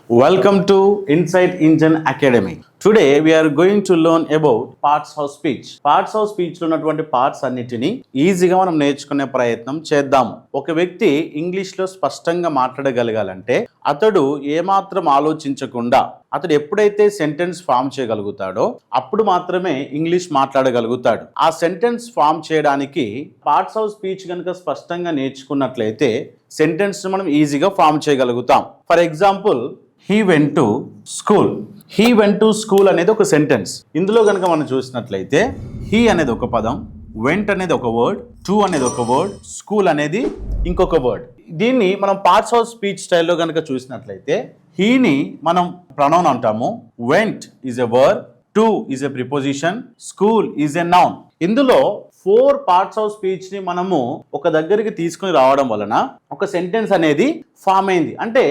Welcome to Insight Engine Academy. Today we are going to learn about parts of speech. Parts of speech లో ఉన్నటువంటి parts అన్నిటిని ఈజీగా మనం నేర్చుకునే ప్రయత్నం చేద్దాం. ఒక వ్యక్తి ఇంగ్లీష్లో స్పష్టంగా మాట్లాడగలగాలంటే అతడు ఏమాత్రం ఆలోచించకుండా అతడు ఎప్పుడైతే సెంటెన్స్ ఫామ్ చేయగలుగుతాడో అప్పుడు మాత్రమే ఇంగ్లీష్ మాట్లాడగలుగుతాడు. ఆ సెంటెన్స్ ఫామ్ చేయడానికి పార్ట్స్ ఆఫ్ స్పీచ్ కనుక స్పష్టంగా నేర్చుకున్నట్లయితే సెంటెన్స్ మనం ఈజీగా ఫామ్ చేయగలుగుతాం. For example, he went to school. He went to school అనేది ఒక సెంటెన్స్. ఇందులో కనుక మనం చూసినట్లయితే హీ అనేది ఒక పదం, వెంట్ అనేది ఒక వర్డ్, టు అనేది ఒక వర్డ్, స్కూల్ అనేది ఇంకొక వర్డ్. దీన్ని మనం పార్ట్స్ ఆఫ్ స్పీచ్ స్టైల్లో కనుక చూసినట్లయితే హీని మనం ప్రొనౌన్ అంటాము, vent is a verb, to is a preposition, school is a noun. ఇందులో 4 పార్ట్స్ ఆఫ్ స్పీచ్ ని మనము ఒక దగ్గరికి తీసుకుని రావడం వలన ఒక సెంటెన్స్ అనేది ఫామ్ అయింది. అంటే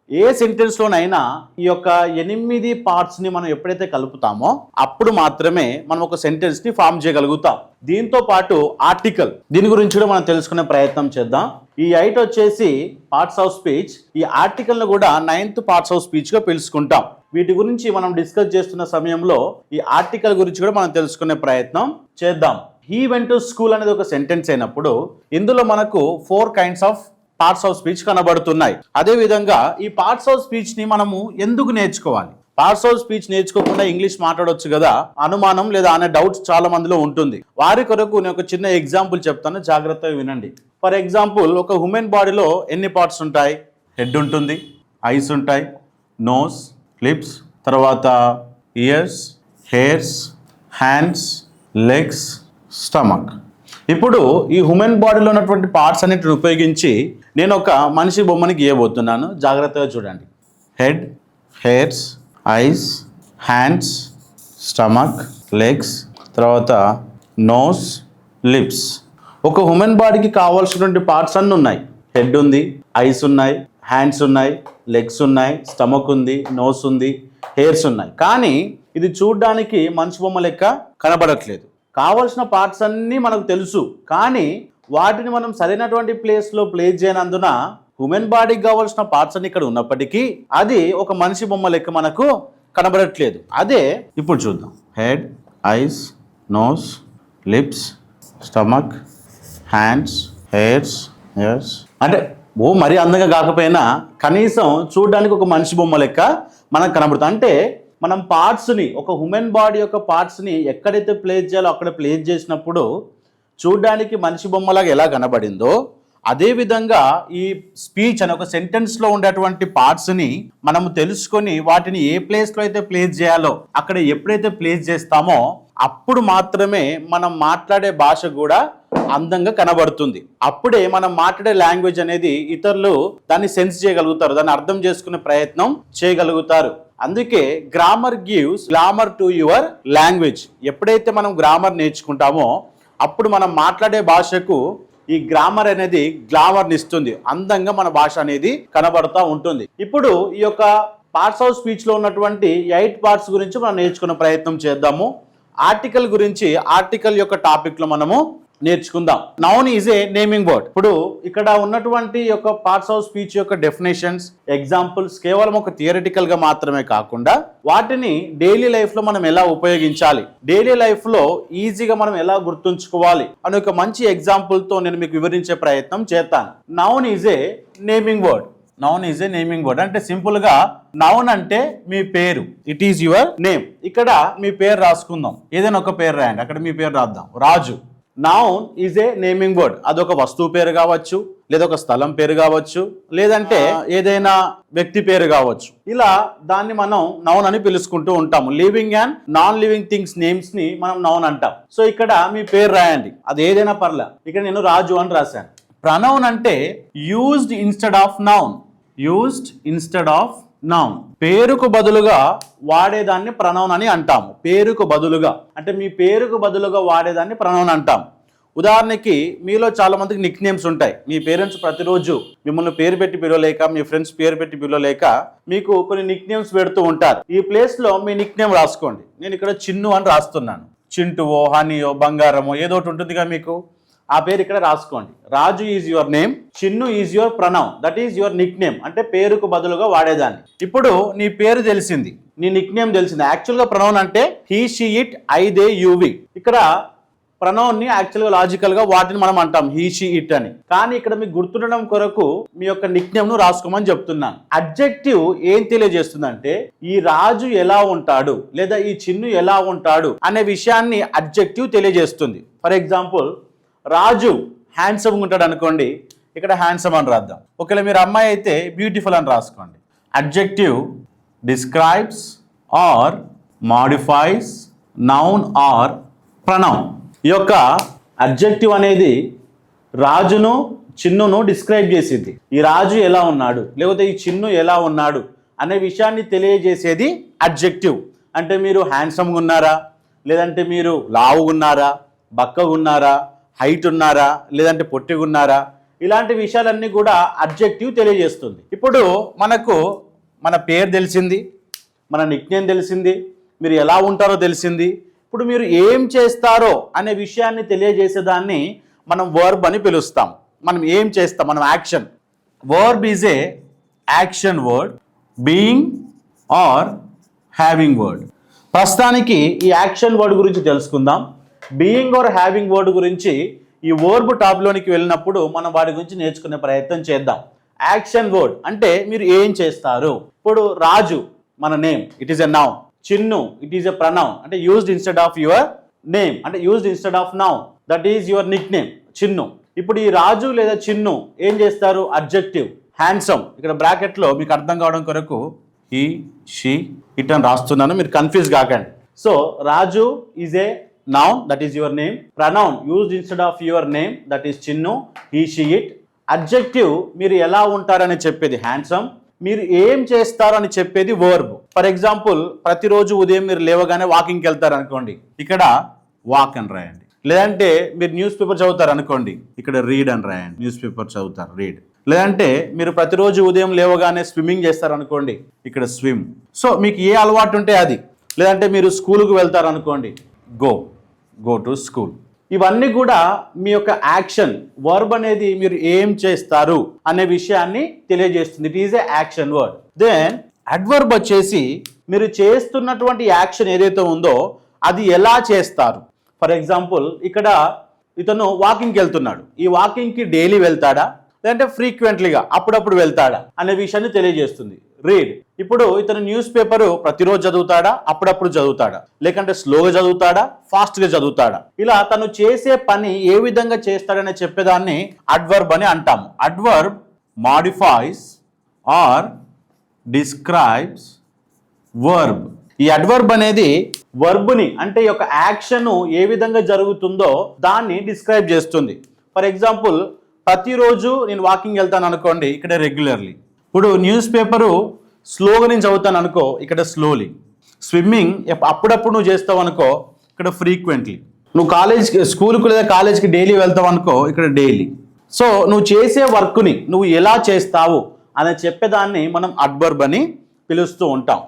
ఏ సెంటెన్స్ లోనైనా ఈ యొక్క 8 పార్ట్స్ ని మనం ఎప్పుడైతే కలుపుతామో అప్పుడు మాత్రమే మనం ఒక సెంటెన్స్ ని ఫామ్ చేయగలుగుతాం. దీంతో పాటు ఆర్టికల్, దీని గురించి కూడా మనం తెలుసుకునే ప్రయత్నం చేద్దాం. ఈ 8 వచ్చేసి పార్ట్స్ ఆఫ్ స్పీచ్. ఈ ఆర్టికల్ ను కూడా 9th పార్ట్స్ ఆఫ్ స్పీచ్ గా పిలుచుకుంటాం. వీటి గురించి మనం డిస్కస్ చేస్తున్న సమయంలో ఈ ఆర్టికల్ గురించి కూడా మనం తెలుసుకునే ప్రయత్నం చేద్దాం. హీ వెంట్ టు స్కూల్ అనేది ఒక సెంటెన్స్ అయినప్పుడు ఇందులో మనకు 4 kinds of parts of speech కనబడుతున్నాయి. అదే విధంగా ఈ పార్ట్స్ ఆఫ్ స్పీచ్ ని మనము ఎందుకు నేర్చుకోవాలి? పార్ట్స్ ఆఫ్ స్పీచ్ నేర్చుకోకుండా ఇంగ్లీష్ మాట్లాడొచ్చు కదా అనుమానం లేదా అనే డౌట్స్ చాలా మందిలో ఉంటుంది. వారి కొరకు నేను ఒక చిన్న ఎగ్జాంపుల్ చెప్తాను, జాగ్రత్తగా వినండి. ఫర్ ఎగ్జాంపుల్, ఒక హ్యూమన్ బాడీలో ఎన్ని పార్ట్స్ ఉంటాయి? హెడ్ ఉంటుంది, ఐస్ ఉంటాయి, నోస్, లిప్స్, తర్వాత years, hairs, hands, legs, stomach. ఇప్పుడు ఈ హ్యూమన్ బాడీలో ఉన్నటువంటి పార్ట్స్ అన్నిటిని ఉపయోగించి నేను ఒక మనిషి బొమ్మని గీయబోతున్నాను. జాగ్రత్తగా చూడండి. Head, hairs, ice, hands, stomach, legs, తర్వాత నోస్, లిప్స్. ఒక హ్యూమన్ బాడీకి కావాల్సినటువంటి పార్ట్స్ అన్నీ ఉన్నాయి. హెడ్ ఉంది, ఐస్ ఉన్నాయి, హ్యాండ్స్ ఉన్నాయి, లెగ్స్ ఉన్నాయి, స్టమక్ ఉంది, నోస్ ఉంది, హెయిర్స్ ఉన్నాయి. కానీ ఇది చూడ్డానికి మనిషి బొమ్మ లెక్క కనబడట్లేదు. కావాల్సిన పార్ట్స్ అన్నీ మనకు తెలుసు, కానీ వాటిని మనం సరైనటువంటి ప్లేస్లో ప్లేస్ చేయనందున హ్యూమన్ బాడీకి కావాల్సిన పార్ట్స్ అన్ని ఇక్కడ ఉన్నప్పటికీ అది ఒక మనిషి బొమ్మ లెక్క మనకు కనబడట్లేదు. అదే ఇప్పుడు చూద్దాం. Head, eyes, nose, lips, stomach, hands, hairs, ears. అంటే మరీ అందంగా కాకపోయినా కనీసం చూడడానికి ఒక మనిషి బొమ్మ లెక్క మనకు కనబడుతుంది. అంటే మనం పార్ట్స్ని, ఒక హ్యూమన్ బాడీ యొక్క పార్ట్స్ని ఎక్కడైతే ప్లేస్ చేయాలో అక్కడ ప్లేస్ చేసినప్పుడు చూడడానికి మనిషి బొమ్మలాగా ఎలా కనబడిందో అదేవిధంగా ఈ స్పీచ్ అనే ఒక సెంటెన్స్లో ఉండేటువంటి పార్ట్స్ని మనము తెలుసుకొని వాటిని ఏ ప్లేస్లో అయితే ప్లేస్ చేయాలో అక్కడ ఎప్పుడైతే ప్లేస్ చేస్తామో అప్పుడు మాత్రమే మనం మాట్లాడే భాష కూడా అందంగా కనబడుతుంది. అప్పుడే మనం మాట్లాడే లాంగ్వేజ్ అనేది ఇతరులు దాన్ని సెన్స్ చేయగలుగుతారు, దాన్ని అర్థం చేసుకునే ప్రయత్నం చేయగలుగుతారు. అందుకే grammar gives glamour to your language. ఎప్పుడైతే మనం గ్రామర్ నేర్చుకుంటామో అప్పుడు మనం మాట్లాడే భాషకు ఈ గ్రామర్ అనేది గ్లామర్ని ఇస్తుంది, అందంగా మన భాష అనేది కనబడుతూ ఉంటుంది. ఇప్పుడు ఈ యొక్క పార్ట్స్ ఆఫ్ స్పీచ్ లో ఉన్నటువంటి 8 పార్ట్స్ గురించి మనం నేర్చుకునే ప్రయత్నం చేద్దాము. ఆర్టికల్ గురించి, ఆర్టికల్ యొక్క టాపిక్ లో మనము నేర్చుకుందాం. Noun is a naming word. ఇప్పుడు ఇక్కడ ఉన్నటువంటి యొక్క పార్ట్స్ ఆఫ్ స్పీచ్ యొక్క డెఫినేషన్స్, ఎగ్జాంపుల్స్ కేవలం ఒక థియరిటికల్ గా మాత్రమే కాకుండా వాటిని డైలీ లైఫ్ లో మనం ఎలా ఉపయోగించాలి, డైలీ లైఫ్ లో ఈజీగా మనం ఎలా గుర్తుంచుకోవాలి అనే ఒక మంచి ఎగ్జాంపుల్ తో నేను మీకు వివరించే ప్రయత్నం చేస్తాను. Noun is a naming word. Noun is a naming word అంటే సింపుల్ గా నౌన్ అంటే మీ పేరు, ఇట్ ఈజ్ యువర్ నేమ్. ఇక్కడ మీ పేరు రాసుకుందాం, ఏదైనా ఒక పేరు రాయండి, అక్కడ మీ పేరు రాద్దాం, Raju. Noun is a naming word. అదొక వస్తువు పేరు కావచ్చు, లేదా ఒక స్థలం పేరు కావచ్చు, లేదంటే ఏదైనా వ్యక్తి పేరు కావచ్చు. ఇలా దాన్ని మనం నౌన్ అని పిలుచుకుంటూ ఉంటాము. Living and non living things names ని మనం నౌన్ అంటాం. సో ఇక్కడ మీ పేరు రాయండి, అది ఏదైనా పర్లే. ఇక్కడ నేను రాజు అని రాశాను. ప్రనౌన్ అంటే used instead of noun. Used instead of noun, పేరుకు బదులుగా వాడేదాన్ని ప్రనౌన్ అని అంటాము. పేరుకు బదులుగా అంటే మీ పేరుకు బదులుగా వాడేదాన్ని ప్రనౌన్ అంటాం. ఉదాహరణకి మీలో చాలా మందికి నిక్ నేమ్స్ ఉంటాయి. మీ పేరెంట్స్ ప్రతిరోజు మిమ్మల్ని పేరు పెట్టి పిలవలేక, మీ ఫ్రెండ్స్ పేరు పెట్టి పిలవలేక మీకు కొన్ని నిక్ నేమ్స్ పెడుతూ ఉంటారు. ఈ ప్లేస్ లో మీ నిక్ నేమ్ రాసుకోండి. నేను ఇక్కడ చిన్ను అని రాస్తున్నాను. చింటువో, హనీయో, బంగారమో ఏదో ఒకటి ఉంటుందిగా మీకు. ఆ పేరు ఇక్కడ రాసుకోండి. Raju is your name, Chinnu is your pronoun, that is your nickname, అంటే పేరుకు బదులుగా వాడేదాన్ని. ఇప్పుడు నీ పేరు తెలిసింది, నీ నిక్ నేమ్ తెలిసింది. యాక్చువల్గా ప్రనౌన్ అంటే he, she, it, I, they, you, we. ఇక్కడ ప్రనౌన్ ని యాక్చువల్గా లాజికల్ గా వాటిని మనం అంటాం హీ, షీ, ఇట్ అని. కానీ ఇక్కడ మీకు గుర్తుండడం కొరకు మీ యొక్క నిక్ నేమ్ ను రాసుకోమని చెప్తున్నాను. అడ్జెక్టివ్ ఏం తెలియజేస్తుందంటే ఈ రాజు ఎలా ఉంటాడు లేదా ఈ చిన్ను ఎలా ఉంటాడు అనే విషయాన్ని అడ్జెక్టివ్ తెలియజేస్తుంది. ఫర్ ఎగ్జాంపుల్, రాజు హ్యాండ్సమ్ ఉంటాడు అనుకోండి, ఇక్కడ హ్యాండ్సమ్ అని రాద్దాం. ఒకవేళ మీరు అమ్మాయి అయితే బ్యూటిఫుల్ అని రాసుకోండి. Adjective describes or modifies noun or pronoun. ఈ యొక్క అడ్జెక్టివ్ అనేది రాజును చిన్నును డిస్క్రైబ్ చేసేది. ఈ రాజు ఎలా ఉన్నాడు లేకపోతే ఈ చిన్ను ఎలా ఉన్నాడు అనే విషయాన్ని తెలియజేసేది అడ్జెక్టివ్. అంటే మీరు హ్యాండ్సమ్గా ఉన్నారా, లేదంటే మీరు లావుగా ఉన్నారా, బక్కగా ఉన్నారా, హైట్ ఉన్నారా, లేదంటే పొట్టిగా ఉన్నారా, ఇలాంటి విషయాలన్నీ కూడా అడ్జెక్టివ్ తెలియజేస్తుంది. ఇప్పుడు మనకు మన పేరు తెలిసింది, మన నిక్నేమ్ తెలిసింది, మీరు ఎలా ఉంటారో తెలిసింది. ఇప్పుడు మీరు ఏం చేస్తారో అనే విషయాన్ని తెలియజేసేదాన్ని మనం వర్బ్ అని పిలుస్తాం. మనం ఏం చేస్తాం, మనం action. Verb is a action word, being or having word. ప్రస్తుతానికి ఈ యాక్షన్ వర్డ్ గురించి తెలుసుకుందాం. బీయింగ్ ఆర్ హ్యావింగ్ వర్డ్ గురించి ఈ వర్బ్ టాప్లోనికి వెళ్ళినప్పుడు మనం వాటి గురించి నేర్చుకునే ప్రయత్నం చేద్దాం. యాక్షన్ వర్డ్ అంటే మీరు ఏం చేస్తారు. ఇప్పుడు రాజు మన name, it is a noun. Chinnu it is a pronoun, అంటే used instead of your name, అంటే used instead of noun, that is your nickname Chinnu. ఇప్పుడు ఈ రాజు లేదా చిన్ను ఏం చేస్తారు, అడ్జెక్టివ్. హ్యాండ్సమ్ ఇక్కడ బ్రాకెట్లో మీకు అర్థం కావడం కొరకు హీ, షీ, ఇట్ అని రాస్తున్నాను, మీరు కన్ఫ్యూజ్ కాకండి. So Raju is a noun, that is your name. Pronoun used instead of your name, that is chinnu, he, she, it. Adjective మీరు ఎలా ఉంటారని చెప్పేది హ్యాండ్సమ్, మీరు ఏం చేస్తారు అని చెప్పేది వర్బ్. ఫర్ ఎగ్జాంపుల్, ప్రతిరోజు ఉదయం మీరు లేవగానే వాకింగ్కి వెళ్తారు అనుకోండి, ఇక్కడ వాక్ అని రాయండి. లేదంటే మీరు న్యూస్ పేపర్ చదువుతారు అనుకోండి, ఇక్కడ రీడ్ అని రాయండి. న్యూస్ పేపర్ చదువుతారు, రీడ్. లేదంటే మీరు ప్రతిరోజు ఉదయం లేవగానే స్విమ్మింగ్ చేస్తారు అనుకోండి, ఇక్కడ స్విమ్. సో మీకు ఏ అలవాటు ఉంటే అది. లేదంటే మీరు స్కూల్కి వెళ్తారు అనుకోండి, గో టు స్కూల్. ఇవన్నీ కూడా మీ యొక్క యాక్షన్. వర్బ్ అనేది మీరు ఏం చేస్తారు అనే విషయాన్ని తెలియజేస్తుంది. It is a action word. Then adverb వచ్చేసి మీరు చేస్తున్నటువంటి యాక్షన్ ఏదైతే ఉందో అది ఎలా చేస్తారు. ఫర్ ఎగ్జాంపుల్, ఇక్కడ ఇతను వాకింగ్కి వెళ్తున్నాడు. ఈ వాకింగ్కి డైలీ వెళ్తాడా లేదంటే ఫ్రీక్వెంట్లీగా అప్పుడప్పుడు వెళ్తాడా అనే విషయాన్ని తెలియజేస్తుంది. రీడ్. ఇప్పుడు ఇతను న్యూస్ పేపర్ ప్రతిరోజు చదువుతాడా, అప్పుడప్పుడు చదువుతాడా, లేకంటే స్లోగా చదువుతాడా, ఫాస్ట్గా చదువుతాడా, ఇలా తను చేసే పని ఏ విధంగా చేస్తాడని చెప్పేదాన్ని అడ్వర్బ్ అని అంటాము. Adverb modifies or describes verb. ఈ అడ్వర్బ్ అనేది వర్బ్ని, అంటే ఈ యొక్క యాక్షన్ ఏ విధంగా జరుగుతుందో దాన్ని డిస్క్రైబ్ చేస్తుంది. ఫర్ ఎగ్జాంపుల్, ప్రతిరోజు నేను వాకింగ్ వెళ్తాను అనుకోండి, ఇక్కడ రెగ్యులర్లీ. ఇప్పుడు న్యూస్ పేపరు స్లోగా నేను చదువుతాను అనుకో, ఇక్కడ స్లోలీ. స్విమ్మింగ్ అప్పుడప్పుడు నువ్వు చేస్తావు అనుకో, ఇక్కడ ఫ్రీక్వెంట్లీ. నువ్వు స్కూల్కి లేదా కాలేజ్కి డైలీ వెళ్తావు అనుకో, ఇక్కడ డైలీ. సో నువ్వు చేసే వర్క్ని నువ్వు ఎలా చేస్తావు అని చెప్పేదాన్ని మనం అడ్వర్బ్ అని పిలుస్తూ ఉంటాం.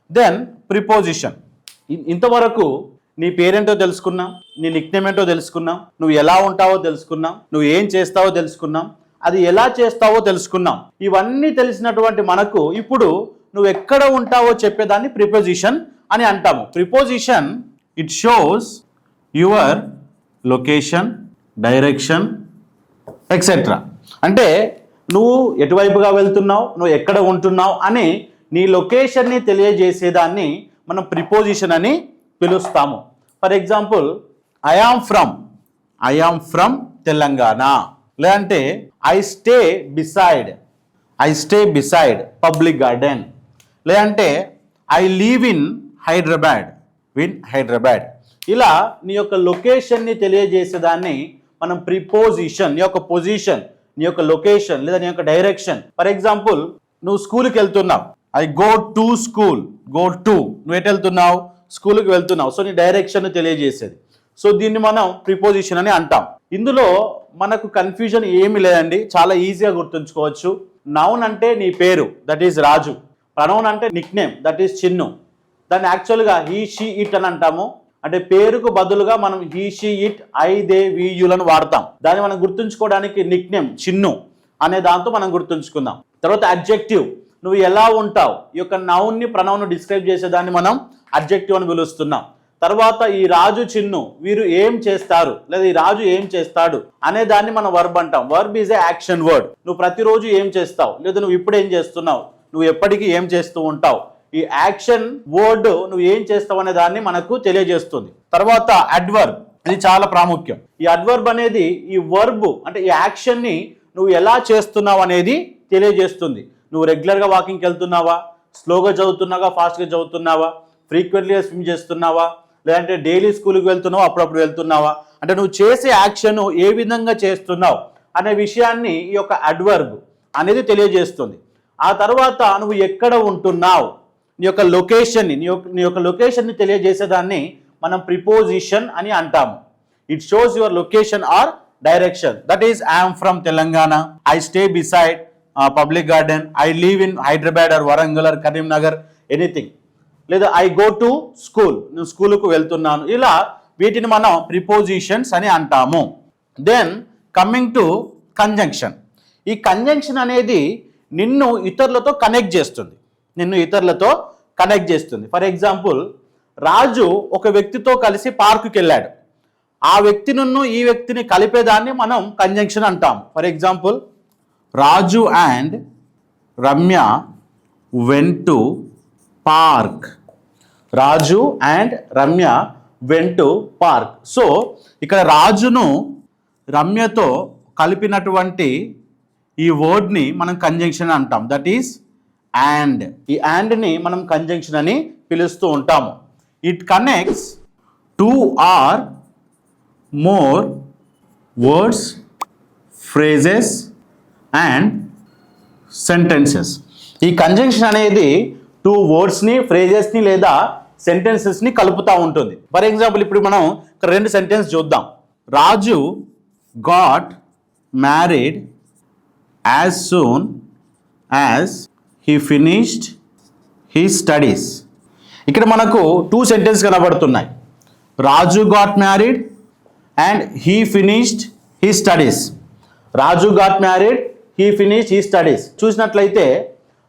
Then preposition. ఇంతవరకు నీ పేరేంటో తెలుసుకున్నాం, నీ నిక్నేమ్ ఏంటో తెలుసుకున్నాం, నువ్వు ఎలా ఉంటావో తెలుసుకున్నాం, నువ్వు ఏం చేస్తావో తెలుసుకున్నాం, అది ఎలా చేస్తావో తెలుసుకున్నాం. ఇవన్నీ తెలిసినటువంటి మనకు ఇప్పుడు నువ్వు ఎక్కడ ఉంటావో చెప్పేదాన్ని ప్రిపోజిషన్ అని అంటాము. Preposition it shows your location, direction etcetera. అంటే నువ్వు ఎటువైపుగా వెళ్తున్నావు, నువ్వు ఎక్కడ ఉంటున్నావు అని నీ లొకేషన్ని తెలియజేసేదాన్ని మనం ప్రిపోజిషన్ అని పిలుస్తాము. For example, I am from Telangana. లేదంటే I stay beside public garden. లేదంటే ఐ లీవ్ ఇన్ హైదరాబాద్. ఇలా నీ యొక్క లొకేషన్ని తెలియజేసేదాన్ని మనం ప్రిపోజిషన్. నీ యొక్క పొజిషన్, నీ యొక్క లొకేషన్ లేదా నీ యొక్క డైరెక్షన్. ఫర్ ఎగ్జాంపుల్, నువ్వు స్కూల్కి వెళ్తున్నావు, ఐ గో టు స్కూల్. నువ్వు ఎటు వెళ్తున్నావు, స్కూల్కి వెళ్తున్నావు. సో నీ డైరెక్షన్ తెలియజేసేది. సో దీన్ని మనం ప్రిపోజిషన్ అని అంటాం. ఇందులో మనకు కన్ఫ్యూజన్ ఏమీ లేదండి, చాలా ఈజీగా గుర్తుంచుకోవచ్చు. నౌన్ అంటే నీ పేరు, దట్ ఈజ్ రాజు. ప్రనౌన్ అంటే Nick name, that is Chinnu. దాన్ని యాక్చువల్గా హీ, షీ, ఇట్ అని అంటాము. అంటే పేరుకు బదులుగా మనం he she it I they we యులను వాడతాం. దాన్ని మనం గుర్తుంచుకోవడానికి నిక్ నేమ్ చిన్ను అనే దాంతో మనం గుర్తుంచుకుందాం. తర్వాత అడ్జెక్టివ్, నువ్వు ఎలా ఉంటావు, ఈ యొక్క నౌన్ని ప్రనౌన్ డిస్క్రైబ్ చేసేదాన్ని మనం అడ్జెక్టివ్ అని పిలుస్తున్నాం. తర్వాత ఈ రాజు చిన్ను వీరు ఏం చేస్తారు లేదా ఈ రాజు ఏం చేస్తాడు అనే దాన్ని మనం వర్బ్ అంటాం. Verb is a action word. నువ్వు ప్రతిరోజు ఏం చేస్తావు లేదా నువ్వు ఇప్పుడు ఏం చేస్తున్నావు, నువ్వు ఎప్పటికీ ఏం చేస్తూ ఉంటావు, ఈ యాక్షన్ వర్డ్ నువ్వు ఏం చేస్తావు అనే దాన్ని మనకు తెలియజేస్తుంది. తర్వాత అడ్వర్బ్, ఇది చాలా ప్రాముఖ్యం. ఈ అడ్వర్బ్ అనేది ఈ వర్బ్ అంటే ఈ యాక్షన్ ని నువ్వు ఎలా చేస్తున్నావు అనేది తెలియజేస్తుంది. నువ్వు రెగ్యులర్గా వాకింగ్కి వెళ్తున్నావా, స్లోగా చదువుతున్నావా, ఫాస్ట్గా చదువుతున్నావా, ఫ్రీక్వెంట్లీగా స్విమ్ చేస్తున్నావా, లేదంటే డైలీ స్కూల్కి వెళ్తున్నావా, అప్పుడప్పుడు వెళ్తున్నావా, అంటే నువ్వు చేసే యాక్షన్ ఏ విధంగా చేస్తున్నావు అనే విషయాన్ని ఈ యొక్క అడ్వర్బ్ అనేది తెలియజేస్తుంది. ఆ తర్వాత నువ్వు ఎక్కడ ఉంటున్నావు, నీ యొక్క లొకేషన్ని నీ యొక్క లొకేషన్ని తెలియజేసేదాన్ని మనం ప్రిపోజిషన్ అని అంటాము. It shows your location or direction. That is I'm from Telangana, I stay beside public garden, I live in Hyderabad or Warangal or Karimnagar, anything. లేదా ఐ గో టు స్కూల్, నేను స్కూల్కు వెళ్తున్నాను. ఇలా వీటిని మనం ప్రిపోజిషన్స్ అని అంటాము. Then coming to conjunction. ఈ కంజంక్షన్ అనేది నిన్ను ఇతరులతో కనెక్ట్ చేస్తుంది. ఫర్ ఎగ్జాంపుల్, రాజు ఒక వ్యక్తితో కలిసి పార్కుకి వెళ్ళాడు. ఆ వ్యక్తిను ఈ వ్యక్తిని కలిపేదాన్ని మనం కంజంక్షన్ అంటాం. For example, Raju and Ramya went to park. Raju and Ramya went to park. So ఇక్కడ రాజును రమ్యతో కలిపినటువంటి ఈ వర్డ్ని మనం కంజంక్షన్ అంటాం. That is and. ఈ అండ్ని మనం కంజంక్షన్ అని పిలుస్తూ ఉంటాము. It connects two or more words, phrases and sentences. ఈ కంజంక్షన్ అనేది టూ వర్డ్స్ని, ఫ్రేజెస్ని లేదా సెంటెన్సెస్ని కలుపుతూ ఉంటుంది. ఫర్ ఎగ్జాంపుల్, ఇప్పుడు మనం రెండు సెంటెన్స్ చూద్దాం. Raju got married as soon as he finished he studies. ఇక్కడ మనకు టూ సెంటెన్స్ కనబడుతున్నాయి. Raju got married and he finished he studies. Raju got married, he finished he studies. చూసినట్లయితే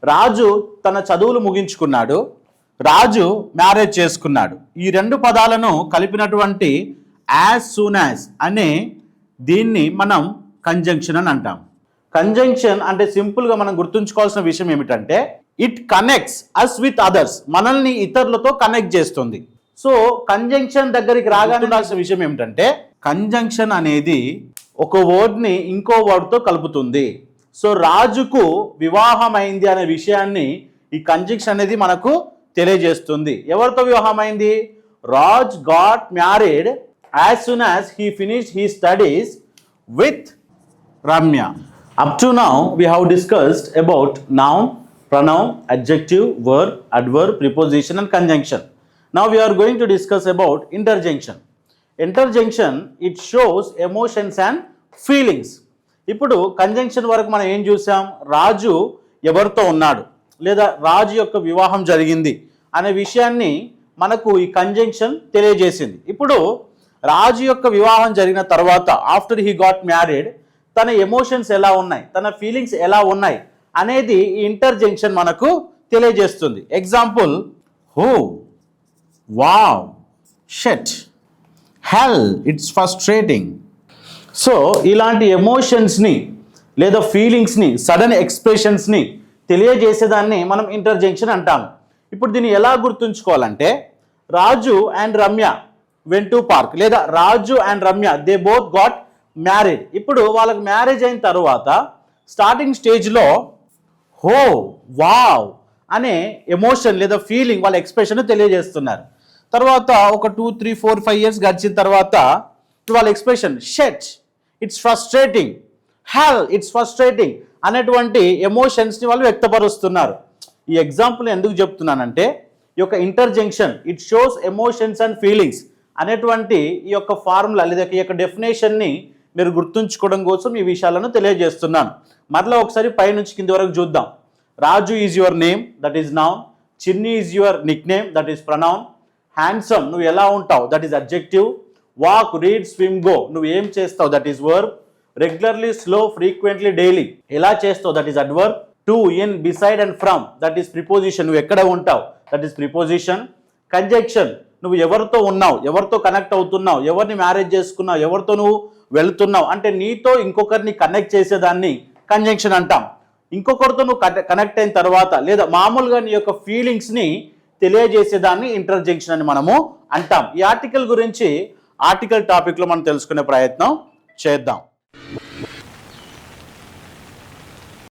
రాజు తన చదువులు ముగించుకున్నాడు, రాజు మ్యారేజ్ చేసుకున్నాడు. ఈ రెండు పదాలను కలిపినటువంటి యాజ్ సూన్ యాజ్ అనే దీన్ని మనం కంజంక్షన్ అని అంటాం. కంజంక్షన్ అంటే సింపుల్గా మనం గుర్తుంచుకోవాల్సిన విషయం ఏమిటంటే, it connects us with others, మనల్ని ఇతరులతో కనెక్ట్ చేస్తుంది. సో కంజంక్షన్ దగ్గరికి రాగాల్సిన విషయం ఏమిటంటే, కంజంక్షన్ అనేది ఒక వర్డ్ని ఇంకో వర్డ్తో కలుపుతుంది. సో రాజుకు వివాహమైంది అనే విషయాన్ని ఈ కంజంక్షన్ అనేది మనకు తెలియజేస్తుంది. ఎవరితో వివాహమైంది? Raj got married as soon as he finished he studies with Ramya. Up to now we have discussed about noun, pronoun, adjective, verb, adverb, preposition and conjunction. Now we are going to discuss about interjunction. Interjunction, it shows emotions and feelings. ఇప్పుడు conjunction వరకు మనం ఏం చూసాం? రాజు ఎవరితో ఉన్నాడు లేదా రాజు యొక్క వివాహం జరిగింది అనే విషయాన్ని మనకు ఈ కంజంక్షన్ తెలియజేసింది. ఇప్పుడు రాజు యొక్క వివాహం జరిగిన తర్వాత, ఆఫ్టర్ హీ గాట్ మ్యారీడ్, తన ఎమోషన్స్ ఎలా ఉన్నాయి, తన ఫీలింగ్స్ ఎలా ఉన్నాయి అనేది ఈ ఇంటర్జంక్షన్ మనకు తెలియజేస్తుంది. ఎగ్జాంపుల్, హో, వావ్, షెట్, హెల్, ఇట్స్ ఫ్రస్ట్రేటింగ్. సో ఇలాంటి ఎమోషన్స్ని లేదా ఫీలింగ్స్ని, సడన్ ఎక్స్ప్రెషన్స్ని తెలియజేసేదాన్ని మనం ఇంటర్జంక్షన్ అంటాము. ఇప్పుడు దీన్ని ఎలా గుర్తుంచుకోవాలంటే, Raju and Ramya went to park, లేదా Raju and Ramya they both got married. ఇప్పుడు వాళ్ళకి మ్యారేజ్ అయిన తర్వాత స్టార్టింగ్ స్టేజ్లో హో, వావ్ అనే ఎమోషన్ లేదా ఫీలింగ్, వాళ్ళ ఎక్స్ప్రెషన్ తెలియజేస్తున్నారు. తర్వాత ఒక 2, 3, 4, 5 years గడిచిన తర్వాత వాళ్ళ expression shit, it's frustrating, hell, it's frustrating అనేటువంటి ఎమోషన్స్ని వాళ్ళు వ్యక్తపరుస్తున్నారు. ఈ ఎగ్జాంపుల్ ఎందుకు చెప్తున్నానంటే, ఈ యొక్క ఇంటర్జంక్షన్ it shows emotions and feelings అనేటువంటి ఈ యొక్క ఫార్ములా లేదా ఈ యొక్క డెఫినేషన్ని మీరు గుర్తుంచుకోవడం కోసం ఈ విషయాలను తెలియజేస్తున్నాను. మరలా ఒకసారి పై నుంచి కింది వరకు చూద్దాం. Raju is your name, that is noun. Chinni is your nickname, that is pronoun. Handsome నువ్వు ఎలా ఉంటావు, that is adjective. Walk, read, swim, go నువ్వు ఏం చేస్తావు, that is verb. Regularly, slow, frequently, daily ఎలా చేస్తావు, that is adverb. To, in, beside and from that is preposition, నువ్వు ఎక్కడ ఉంటావు, దట్ ఈస్ ప్రిపోజిషన్. కంజంక్షన్ నువ్వు ఎవరితో ఉన్నావు, ఎవరితో కనెక్ట్ అవుతున్నావు, ఎవరిని మ్యారేజ్ చేసుకున్నావు, ఎవరితో నువ్వు వెళుతున్నావు అంటే నీతో ఇంకొకరిని కనెక్ట్ చేసేదాన్ని కంజంక్షన్ అంటాం. ఇంకొకరితో నువ్వు కనెక్ట్ అయిన తర్వాత లేదా మామూలుగా నీ యొక్క ఫీలింగ్స్ని తెలియజేసేదాన్ని ఇంటర్జంక్షన్ అని మనము అంటాం. ఈ ఆర్టికల్ గురించి ఆర్టికల్ టాపిక్లో మనం తెలుసుకునే ప్రయత్నం చేద్దాం.